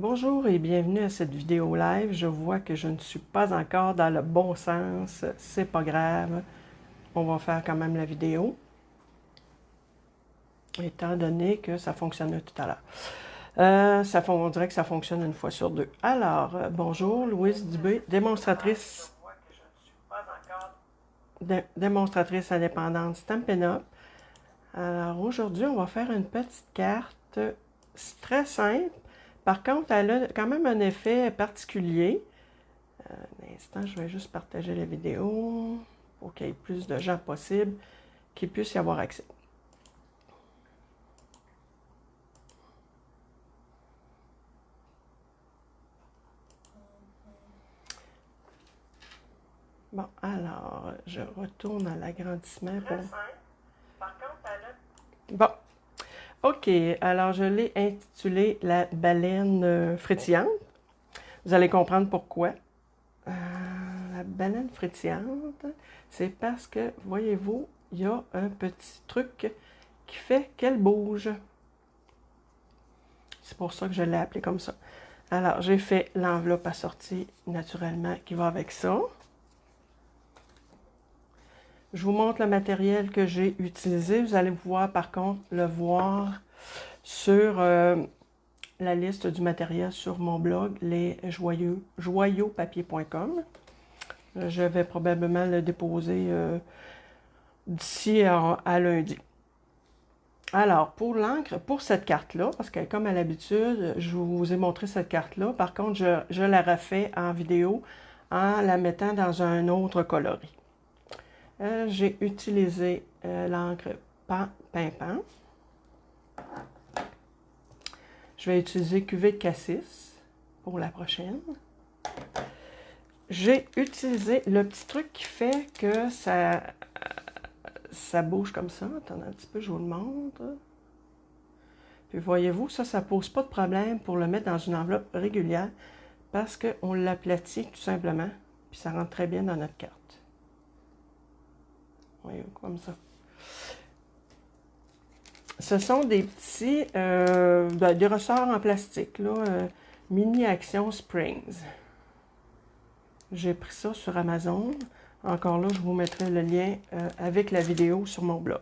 Bonjour et bienvenue à cette vidéo live. Je vois que je ne suis pas encore dans le bon sens. C'est pas grave. On va faire quand même la vidéo. Étant donné que ça fonctionnait tout à l'heure. On dirait que ça fonctionne une fois sur deux. Alors, bonjour, Louise Dubé, démonstratrice indépendante Stampin' Up. Alors, aujourd'hui, on va faire une petite carte très simple. Par contre, elle a quand même un effet particulier. Un instant, je vais juste partager la vidéo pour qu'il y ait plus de gens possible qui puissent y avoir accès. Bon, alors, je retourne à l'agrandissement pour... Bon, OK. Alors, je l'ai intitulé La baleine frétillante. Vous allez comprendre pourquoi. La baleine frétillante, c'est parce que, voyez-vous, il y a un petit truc qui fait qu'elle bouge. C'est pour ça que je l'ai appelé comme ça. Alors, j'ai fait l'enveloppe assortie, naturellement, qui va avec ça. Je vous montre le matériel que j'ai utilisé. Vous allez pouvoir, par contre, le voir sur la liste du matériel sur mon blog, lesjoyauxpapiers.com. Je vais probablement le déposer d'ici à lundi. Alors, pour l'encre, pour cette carte-là, parce que comme à l'habitude, je vous ai montré cette carte-là. Par contre, je la refais en vidéo en la mettant dans un autre coloris. J'ai utilisé l'encre Pimpant. Je vais utiliser cuvée de cassis pour la prochaine. J'ai utilisé le petit truc qui fait que ça bouge comme ça. Attendez un petit peu, je vous le montre. Puis voyez-vous, ça pose pas de problème pour le mettre dans une enveloppe régulière parce qu'on l'aplatit tout simplement, puis ça rentre très bien dans notre carte. Voyez-vous, comme ça. Ce sont des petits, des ressorts en plastique, là, Mini Action Springs. J'ai pris ça sur Amazon. Encore là, je vous mettrai le lien avec la vidéo sur mon blog.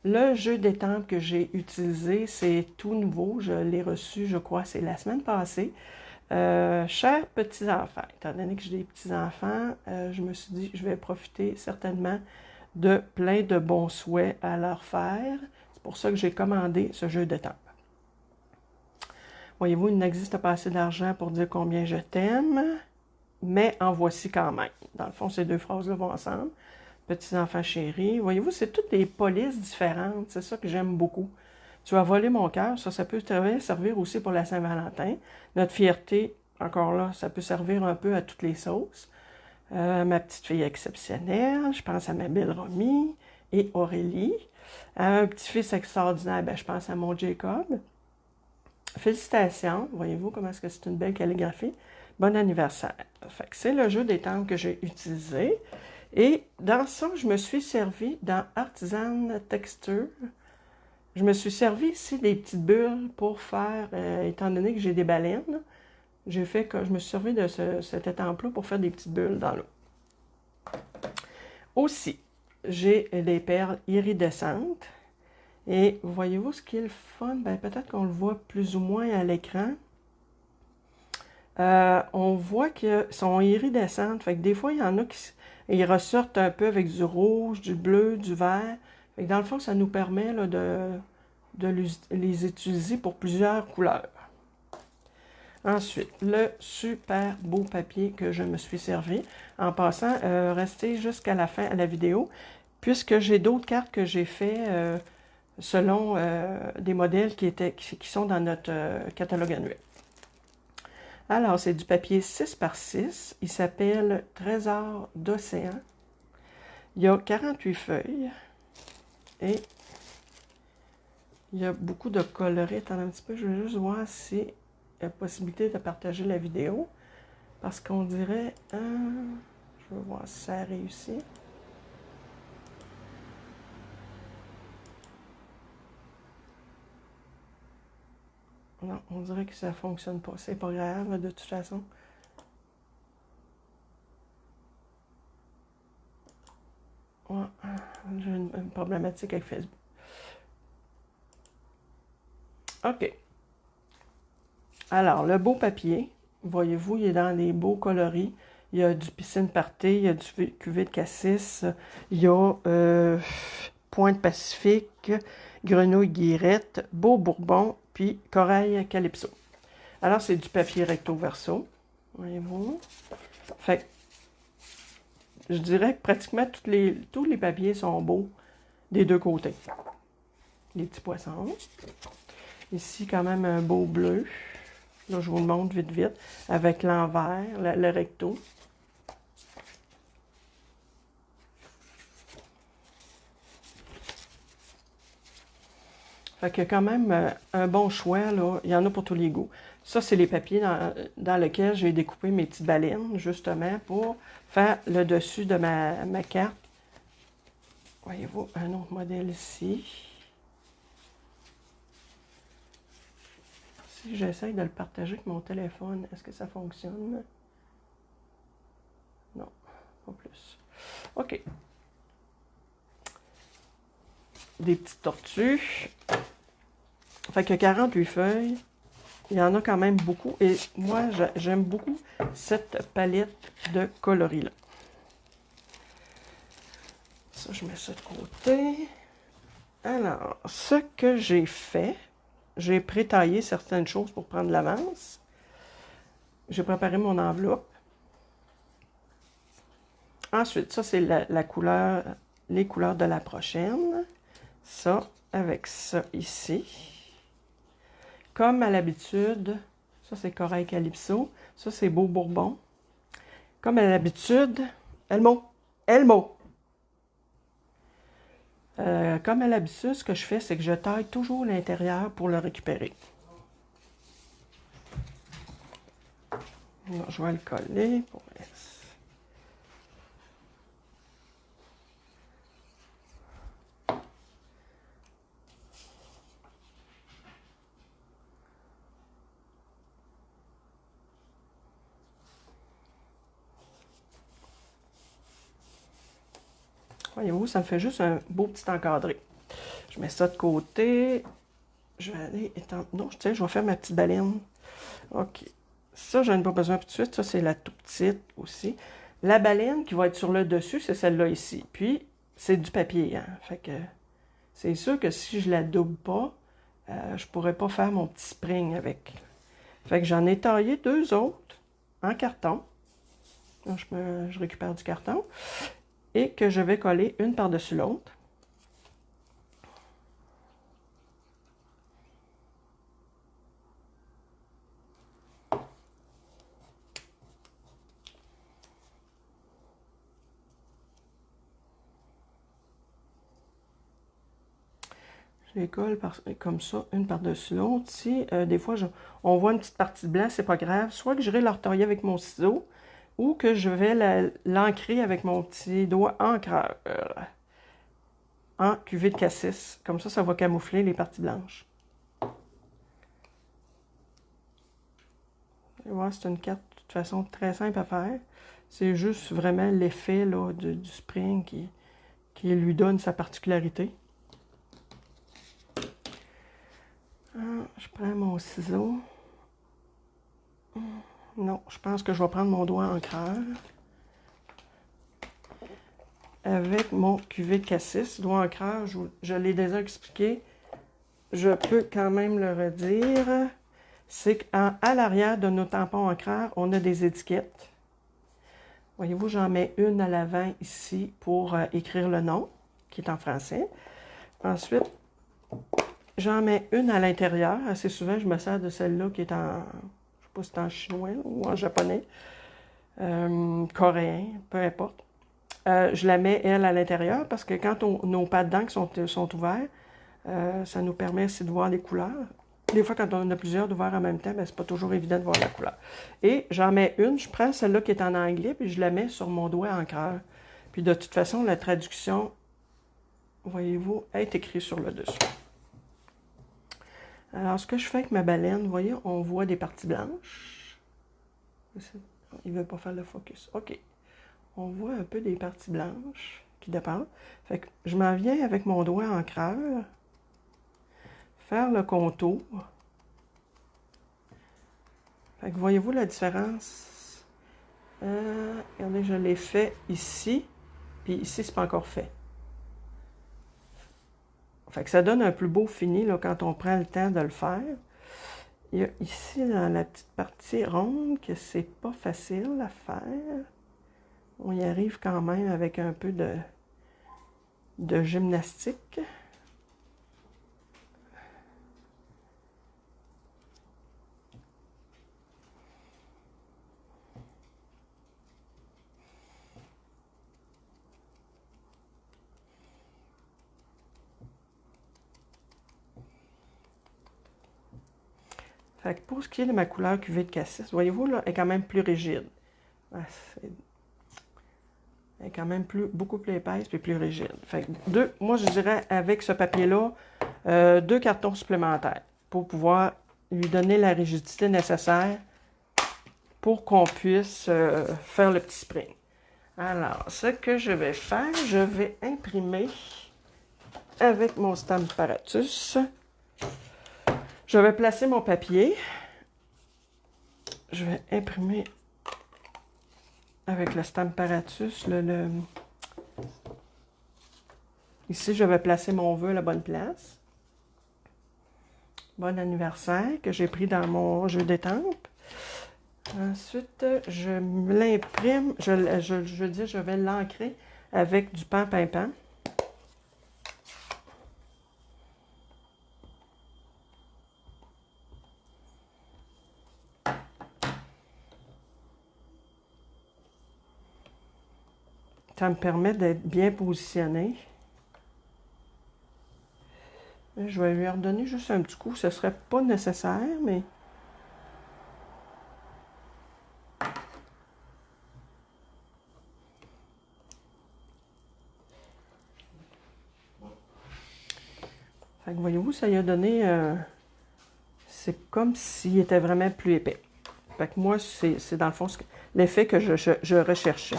Le jeu d'étampes que j'ai utilisé, c'est tout nouveau. Je l'ai reçu, je crois, c'est la semaine passée. Chers petits-enfants, étant donné que j'ai des petits-enfants, je me suis dit, je vais profiter certainement de plein de bons souhaits à leur faire. C'est pour ça que j'ai commandé ce jeu d'étampes. Voyez-vous, il n'existe pas assez d'argent pour dire combien je t'aime, mais en voici quand même. Dans le fond, ces deux phrases-là vont ensemble. Petits-enfants chéris. Voyez-vous, c'est toutes des polices différentes. C'est ça que j'aime beaucoup. Tu as volé mon cœur. Ça peut servir aussi pour la Saint-Valentin. Notre fierté, encore là, ça peut servir un peu à toutes les sauces. Ma petite fille exceptionnelle. Je pense à ma belle Romy et Aurélie. Un petit-fils extraordinaire, ben, je pense à mon Jacob. Félicitations. Voyez-vous comment est-ce que c'est une belle calligraphie. Bon anniversaire. Fait que c'est le jeu des temps que j'ai utilisé. Et dans ça, je me suis servi dans Artisan Texture. Je me suis servi ici des petites bulles pour faire, étant donné que j'ai des baleines, je me suis servi de cet étampe-là pour faire des petites bulles dans l'eau. Aussi, j'ai des perles iridescentes. Et voyez-vous ce qui est le fun? Ben, peut-être qu'on le voit plus ou moins à l'écran. On voit qu'elles sont iridescentes. Fait que des fois, il y en a qui ils ressortent un peu avec du rouge, du bleu, du vert. Fait que dans le fond, ça nous permet là, de les utiliser pour plusieurs couleurs. Ensuite, le super beau papier que je me suis servi. En passant, restez jusqu'à la fin de la vidéo, puisque j'ai d'autres cartes que j'ai fait selon des modèles qui sont dans notre catalogue annuel. Alors, c'est du papier 6 par 6. Il s'appelle Trésor d'océan. Il y a 48 feuilles. Et il y a beaucoup de coloris. Attends un petit peu, je vais juste voir si il y a possibilité de partager la vidéo. Parce qu'on dirait... je vais voir si ça a réussi. Non, Ah, on dirait que ça ne fonctionne pas. C'est pas grave, de toute façon. Ouais, j'ai une problématique avec Facebook. OK. Alors, le beau papier, voyez-vous, il est dans des beaux coloris. Il y a du piscine party, il y a du cuvée de cassis, il y a pointe pacifique, grenouille guirette, beau bourbon, puis corail calypso. Alors, c'est du papier recto verso, voyez-vous. Fait que, je dirais que pratiquement tous les papiers sont beaux des deux côtés. Les petits poissons. Ici, quand même, un beau bleu. Là, je vous le montre vite, vite, avec l'envers, le recto. Fait qu'il y a quand même un bon choix, là. Il y en a pour tous les goûts. Ça, c'est les papiers dans lesquels j'ai découpé mes petites baleines, justement, pour faire le dessus de ma carte. Voyez-vous, un autre modèle ici. Si j'essaye de le partager avec mon téléphone, est-ce que ça fonctionne? Non, pas plus. OK. Des petites tortues. Fait que 48 feuilles. Il y en a quand même beaucoup. Et moi, j'aime beaucoup cette palette de coloris-là. Ça, je mets ça de côté. Alors, ce que j'ai fait, j'ai prétaillé certaines choses pour prendre l'avance. J'ai préparé mon enveloppe. Ensuite, ça, c'est la couleur, les couleurs de la prochaine. Ça, avec ça ici. Comme à l'habitude, ça, c'est corail calypso. Ça, c'est beau bourbon. Comme à l'habitude, Elmo. Comme à l'habitude, ce que je fais, c'est que je taille toujours l'intérieur pour le récupérer. Alors, je vais le coller pour voyez-vous, ça me fait juste un beau petit encadré. Je mets ça de côté. Je vais aller étendre. Non, je vais faire ma petite baleine. OK. Ça, j'en ai pas besoin tout de suite. Ça, c'est la toute petite aussi. La baleine qui va être sur le dessus, c'est celle-là ici. Puis, c'est du papier. Hein? Fait que c'est sûr que si je la double pas, je pourrais pas faire mon petit spring avec. Fait que j'en ai taillé deux autres en carton. Là, je récupère du carton. Et que je vais coller une par-dessus l'autre. Je les colle comme ça, une par-dessus l'autre. Si des fois, on voit une petite partie de blanc, c'est pas grave. Soit que je vais la retailler avec mon ciseau, ou que je vais l'ancrer avec mon petit doigt encreur en cuvée de cassis. Comme ça va camoufler les parties blanches. Et voilà, c'est une carte, de toute façon, très simple à faire. C'est juste vraiment l'effet du spring qui lui donne sa particularité. Je prends mon ciseau. Non, je pense que je vais prendre mon doigt encreur. Avec mon cuvée de cassis, doigt encreur, je l'ai déjà expliqué. Je peux quand même le redire. C'est qu'à l'arrière de nos tampons encreurs, on a des étiquettes. Voyez-vous, j'en mets une à l'avant ici pour écrire le nom, qui est en français. Ensuite, j'en mets une à l'intérieur. Assez souvent, je me sers de celle-là qui est en, je sais pas si c'est en chinois ou en japonais, coréen, peu importe. Je la mets, elle, à l'intérieur parce que quand nos pads d'encre sont ouverts, ça nous permet aussi de voir les couleurs. Des fois, quand on a plusieurs d'ouverts en même temps, c'est pas toujours évident de voir la couleur. Et j'en mets une, je prends celle-là qui est en anglais, puis je la mets sur mon doigt encreur. Puis de toute façon, la traduction, voyez-vous, est écrite sur le dessus. Alors, ce que je fais avec ma baleine, vous voyez, on voit des parties blanches. Il ne veut pas faire le focus. OK. On voit un peu des parties blanches qui dépassent. Fait que je m'en viens avec mon doigt encreur, faire le contour. Fait que voyez-vous la différence? Regardez, je l'ai fait ici, puis ici, c'est pas encore fait. Fait que ça donne un plus beau fini là, quand on prend le temps de le faire. Il y a ici, dans la petite partie ronde, que c'est pas facile à faire. On y arrive quand même avec un peu de gymnastique. Fait que pour ce qui est de ma couleur cuvée de cassis, voyez-vous, là, elle est quand même plus rigide. Elle est quand même beaucoup plus épaisse et plus rigide. Fait que moi, je dirais, avec ce papier-là, 2 cartons supplémentaires pour pouvoir lui donner la rigidité nécessaire pour qu'on puisse faire le petit spring. Alors, ce que je vais faire, je vais imprimer avec mon Stamparatus. Je vais placer mon papier. Je vais imprimer avec le Stamparatus. Ici, je vais placer mon vœu à la bonne place. Bon anniversaire que j'ai pris dans mon jeu d'étampes. Ensuite, je l'imprime, je vais l'ancrer avec du pan pimpant. Ça me permet d'être bien positionné. Je vais lui redonner juste un petit coup. Ce ne serait pas nécessaire, mais... Fait que voyez-vous, ça lui a donné... c'est comme s'il était vraiment plus épais. Fait que moi, c'est dans le fond l'effet que je recherchais.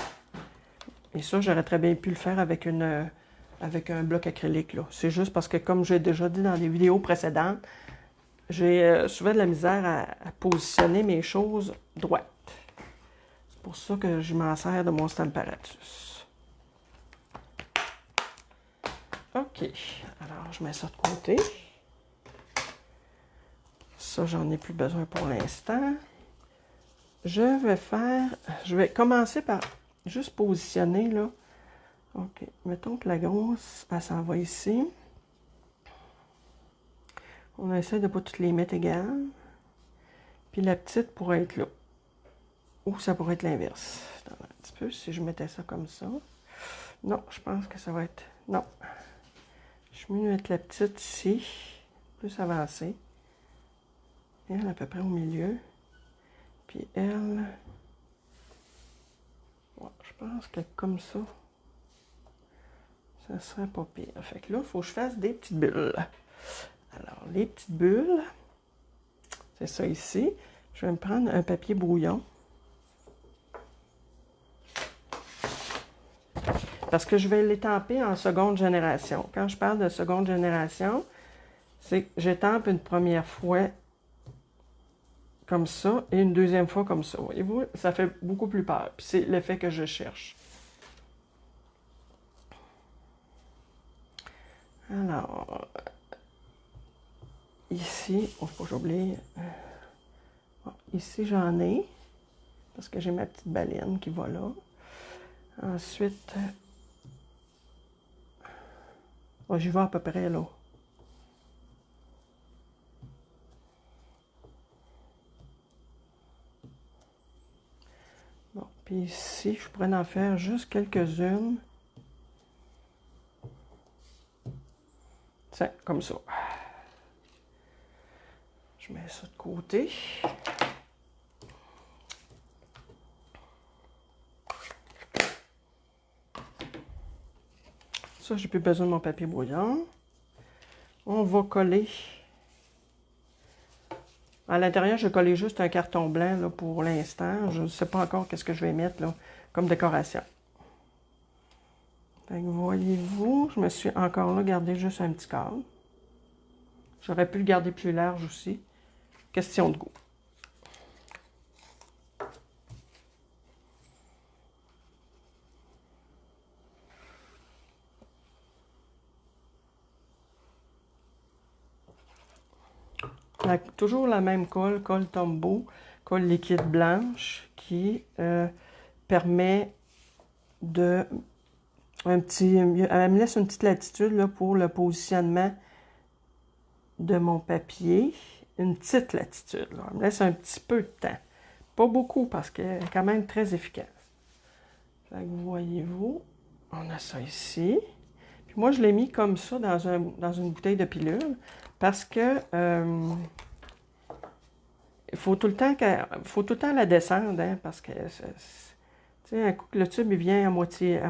Et ça, j'aurais très bien pu le faire avec un bloc acrylique. C'est juste parce que, comme j'ai déjà dit dans des vidéos précédentes, j'ai souvent de la misère à positionner mes choses droites. C'est pour ça que je m'en sers de mon Stamparatus. OK. Alors, je mets ça de côté. Ça, j'en ai plus besoin pour l'instant. Je vais commencer par juste positionner, là. OK. Mettons que la grosse, elle s'en va ici. On essaie de ne pas toutes les mettre égales. Puis la petite pourrait être là. Ou ça pourrait être l'inverse. Attends un petit peu, si je mettais ça comme ça. Non, je pense que ça va être... Non. Je vais mieux mettre la petite ici. Plus avancée. Elle, à peu près au milieu. Puis elle... Ouais, je pense que comme ça, ça serait pas pire. Fait que là, il faut que je fasse des petites bulles. Alors, les petites bulles, c'est ça ici. Je vais me prendre un papier brouillon. Parce que je vais l'étamper en seconde génération. Quand je parle de seconde génération, c'est que j'étampe une première fois comme ça et une deuxième fois comme ça. Voyez-vous, ça fait beaucoup plus peur. Puis c'est l'effet que je cherche. Alors, ici, oh, faut que j'oublie. Bon, ici, j'en ai, parce que j'ai ma petite baleine qui va là. Ensuite, oh, j'y vais à peu près là. Bon, puis ici, je pourrais en faire juste quelques-unes. Tiens, comme ça. Je mets ça de côté. Ça, j'ai plus besoin de mon papier brouillon. On va coller À l'intérieur, je vais coller juste un carton blanc là, pour l'instant. Je ne sais pas encore qu'est-ce que je vais mettre là, comme décoration. Fait que voyez-vous, je me suis encore là gardé juste un petit cadre. J'aurais pu le garder plus large aussi. Question de goût. Toujours la même colle, colle Tombow, colle liquide blanche qui permet de... elle me laisse une petite latitude là, pour le positionnement de mon papier. Une petite latitude. Là. Elle me laisse un petit peu de temps. Pas beaucoup parce qu'elle est quand même très efficace. Fait que voyez-vous, on a ça ici. Puis moi, je l'ai mis comme ça dans une bouteille de pilule parce que il faut tout le temps la descendre, hein, parce que un coup que le tube il vient à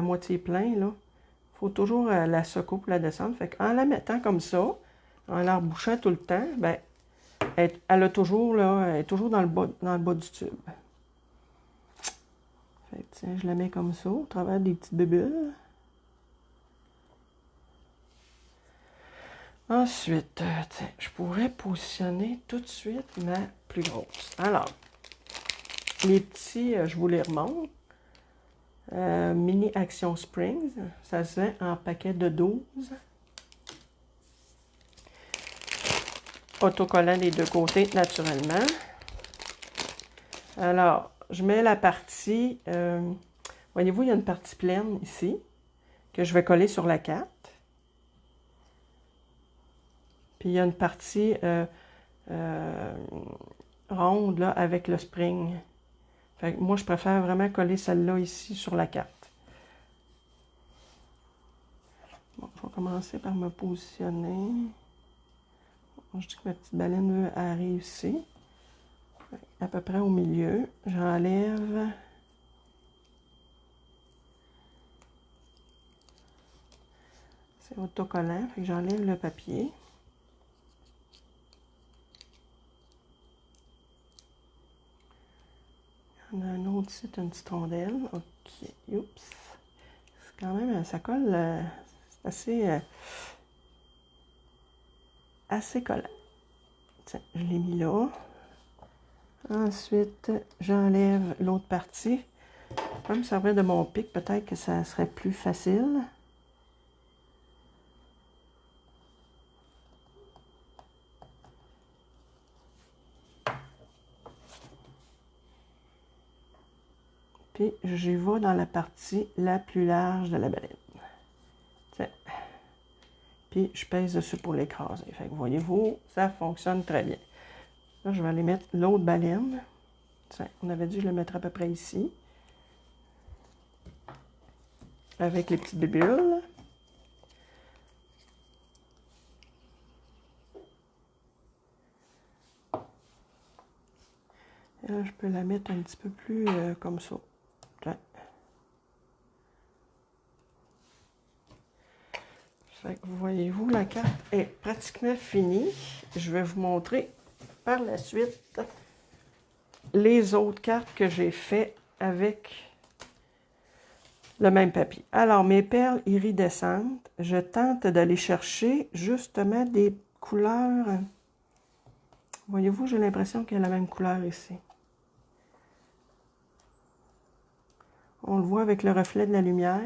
moitié plein, là, il faut toujours la secouer pour la descendre. Fait qu'en la mettant comme ça, en la rebouchant tout le temps, ben, elle est toujours dans le bas du tube. Fait que, tiens, je la mets comme ça, au travers des petites bulles. Ensuite, tiens, je pourrais positionner tout de suite ma plus grosse. Alors, les petits, je vous les remonte. Mini Action Springs, ça se vend en paquet de 12. Autocollant des deux côtés, naturellement. Alors, je mets la partie, voyez-vous, il y a une partie pleine ici, que je vais coller sur la carte. Puis il y a une partie ronde là, avec le spring. Fait que moi, je préfère vraiment coller celle-là ici sur la carte. Bon, je vais commencer par me positionner. Je dis que ma petite baleine arrive ici. À peu près au milieu. J'enlève. C'est autocollant, fait que j'enlève le papier. Il y en a un autre ici, une petite rondelle. Ok, oups. C'est quand même, ça colle, c'est assez collant. Tiens, je l'ai mis là. Ensuite, j'enlève l'autre partie. Je vais me servir de mon pic, peut-être que ça serait plus facile. Puis, j'y vais dans la partie la plus large de la baleine. Tiens. Puis, je pèse dessus pour l'écraser. Fait que, voyez-vous, ça fonctionne très bien. Là, je vais aller mettre l'autre baleine. Tiens, on avait dû le mettre à peu près ici. Avec les petites bulles. Et là, je peux la mettre un petit peu plus comme ça. Tiens. Fait que voyez-vous, la carte est pratiquement finie. Je vais vous montrer par la suite les autres cartes que j'ai fait avec le même papier. Alors, mes perles iridescentes, je tente d'aller chercher justement des couleurs. Voyez-vous, j'ai l'impression qu'il y a la même couleur ici. On le voit avec le reflet de la lumière.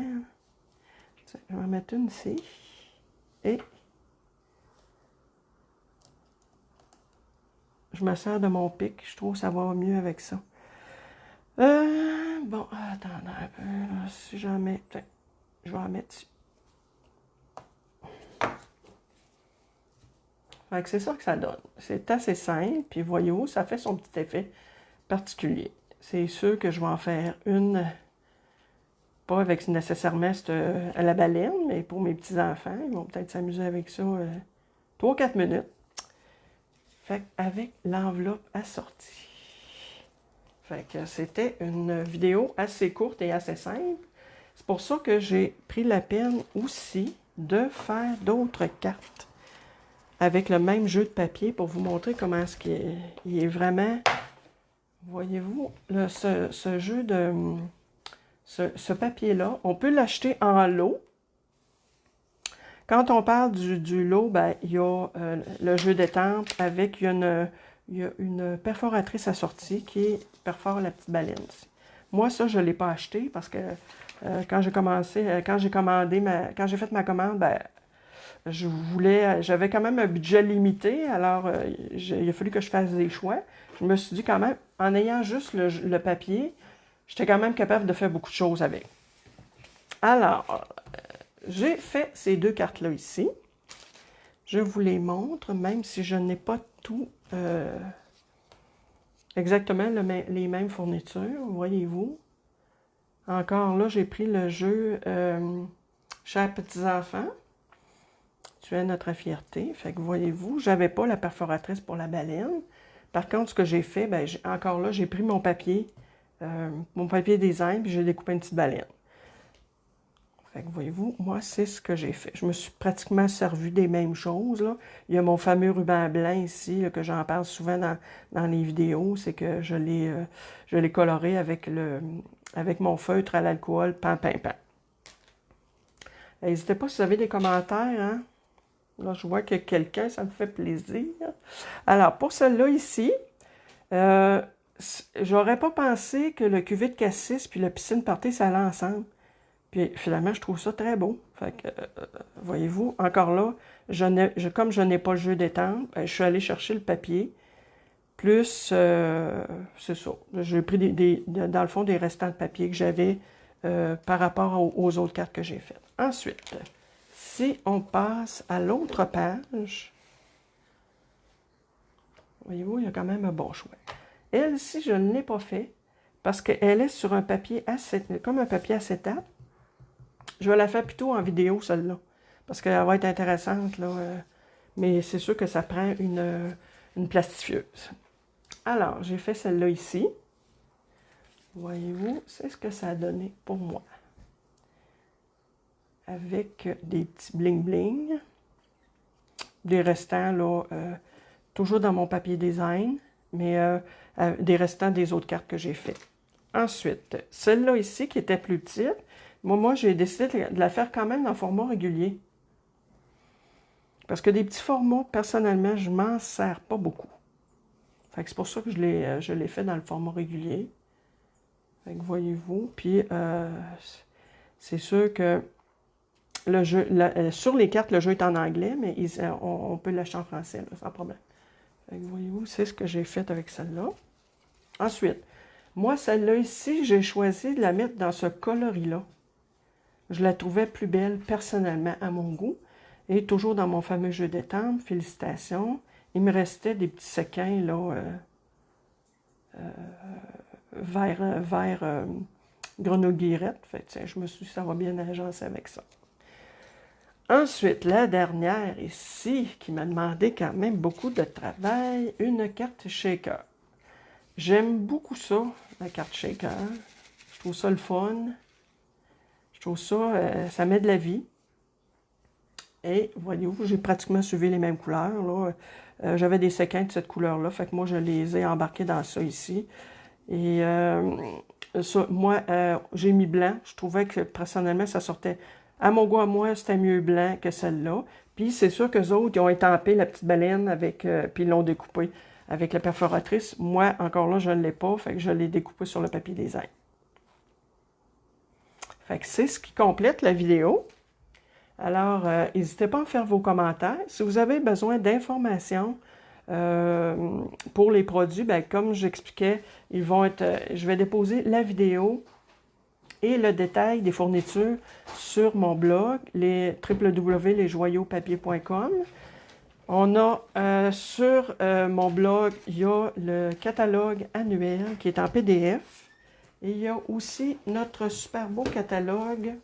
Je vais en mettre une ici. Et je me sers de mon pic. Je trouve que ça va mieux avec ça. Bon, attendez un peu. Là, si j'en mets... Je vais en mettre ici. Fait que c'est ça que ça donne. C'est assez simple. Puis voyez-vous, ça fait son petit effet particulier. C'est sûr que je vais en faire une... Pas avec nécessairement à la baleine, mais pour mes petits-enfants. Ils vont peut-être s'amuser avec ça 3-4 minutes. Fait avec l'enveloppe assortie. Fait que c'était une vidéo assez courte et assez simple. C'est pour ça que j'ai pris la peine aussi de faire d'autres cartes. avec le même jeu de papier pour vous montrer comment est-ce qu'il est vraiment... Voyez-vous, ce jeu de... Ce papier-là, on peut l'acheter en lot. Quand on parle du lot, ben, il y a le jeu d'étampe avec, il y a une perforatrice assortie qui perfore la petite baleine. Moi, ça, je ne l'ai pas acheté parce que quand j'ai fait ma commande, ben, j'avais quand même un budget limité, alors il a fallu que je fasse des choix. Je me suis dit quand même, en ayant juste le papier, j'étais quand même capable de faire beaucoup de choses avec. Alors, j'ai fait ces deux cartes-là ici. Je vous les montre, même si je n'ai pas tout exactement les mêmes fournitures, voyez-vous. Encore là, j'ai pris le jeu Chers petits-enfants, tu es notre fierté. Fait que voyez-vous, j'avais pas la perforatrice pour la baleine. Par contre, ce que j'ai fait, ben, encore là, j'ai pris mon papier design, puis j'ai découpé une petite baleine. Fait que voyez-vous, moi, c'est ce que j'ai fait. Je me suis pratiquement servi des mêmes choses, là. Il y a mon fameux ruban blanc ici, là, que j'en parle souvent dans les vidéos. C'est que je l'ai coloré avec mon feutre à l'alcool, pan. N'hésitez pas si vous avez des commentaires, hein. Là, je vois que quelqu'un, ça me fait plaisir. Alors, pour celle-là ici, j'aurais pas pensé que le cuvée de cassis puis le piscine party, ça allait ensemble. Puis finalement, je trouve ça très beau. Fait que, voyez-vous, encore là, comme je n'ai pas le jeu d'étampe, je suis allée chercher le papier. Plus, c'est ça. J'ai pris dans le fond des restants de papier que j'avais par rapport aux autres cartes que j'ai faites. Ensuite, si on passe à l'autre page, voyez-vous, il y a quand même un bon choix. Elle-ci, je ne l'ai pas fait parce qu'elle est sur un papier comme un papier acétate. Je vais la faire plutôt en vidéo, celle-là, parce qu'elle va être intéressante, là. Mais c'est sûr que ça prend une plastifieuse. Alors, j'ai fait celle-là ici. Voyez-vous, c'est ce que ça a donné pour moi. Avec des petits bling-bling. Des restants, là, toujours dans mon papier design, mais des restants des autres cartes que j'ai faites. Ensuite, celle-là ici, qui était plus petite, moi, j'ai décidé de la faire quand même dans le format régulier. Parce que des petits formats, personnellement, je m'en sers pas beaucoup. Fait que c'est pour ça que je l'ai fait dans le format régulier. Fait que voyez-vous, puis c'est sûr que le jeu, sur les cartes, le jeu est en anglais, mais on peut l'acheter en français, là, sans problème. Fait que voyez-vous, c'est ce que j'ai fait avec celle-là. Ensuite, moi, celle-là ici, j'ai choisi de la mettre dans ce coloris-là. Je la trouvais plus belle, personnellement, à mon goût. Et toujours dans mon fameux jeu d'étampe, félicitations. Il me restait des petits sequins, là, vert grenouille-guirette. Fait que, je me suis dit, ça va bien agencer avec ça. Ensuite, la dernière ici, qui m'a demandé quand même beaucoup de travail, une carte shaker. J'aime beaucoup ça, la carte shaker. Je trouve ça le fun. Je trouve ça, ça met de la vie. Et voyez-vous, j'ai pratiquement suivi les mêmes couleurs, là. J'avais des séquins de cette couleur-là, fait que moi, je les ai embarqués dans ça ici. Et ça, moi, j'ai mis blanc. Je trouvais que, personnellement, ça sortait... À mon goût, à moi, c'était mieux blanc que celle-là. Puis, c'est sûr qu'eux autres, ils ont étampé la petite baleine avec... puis, ils l'ont découpé avec la perforatrice. Moi, encore là, je ne l'ai pas, fait que je l'ai découpé sur le papier design. Fait que c'est ce qui complète la vidéo. Alors, n'hésitez pas à faire vos commentaires. Si vous avez besoin d'informations pour les produits, bien, comme j'expliquais, je vais déposer la vidéo et le détail des fournitures sur mon blog, www.lesjoyauxpapiers.com. On a sur mon blog, il y a le catalogue annuel qui est en PDF. Et il y a aussi notre super beau catalogue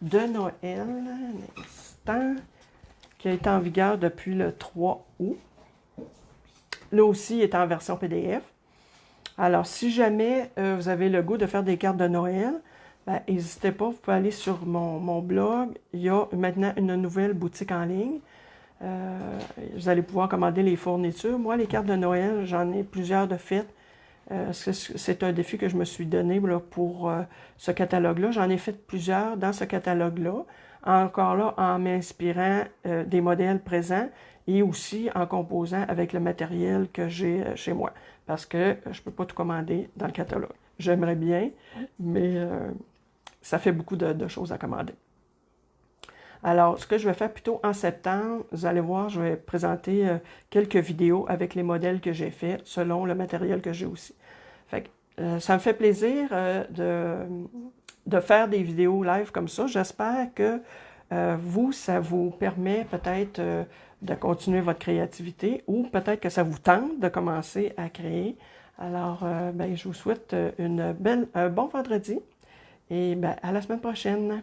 de Noël, un instant, qui a été en vigueur depuis le 3 août. Là aussi, il est en version PDF. Alors, si jamais vous avez le goût de faire des cartes de Noël, n'hésitez pas, vous pouvez aller sur mon blog. Il y a maintenant une nouvelle boutique en ligne. Vous allez pouvoir commander les fournitures. Moi, les cartes de Noël, j'en ai plusieurs de faites. C'est un défi que je me suis donné là, pour ce catalogue-là. J'en ai fait plusieurs dans ce catalogue-là. Encore là, en m'inspirant des modèles présents et aussi en composant avec le matériel que j'ai chez moi. Parce que je ne peux pas tout commander dans le catalogue. J'aimerais bien, mais ça fait beaucoup de choses à commander. Alors, ce que je vais faire plutôt en septembre, vous allez voir, je vais présenter quelques vidéos avec les modèles que j'ai faits selon le matériel que j'ai aussi. Fait que, ça me fait plaisir de faire des vidéos live comme ça. J'espère que ça vous permet peut-être de continuer votre créativité ou peut-être que ça vous tente de commencer à créer. Alors, ben, je vous souhaite un bon vendredi et ben, à la semaine prochaine.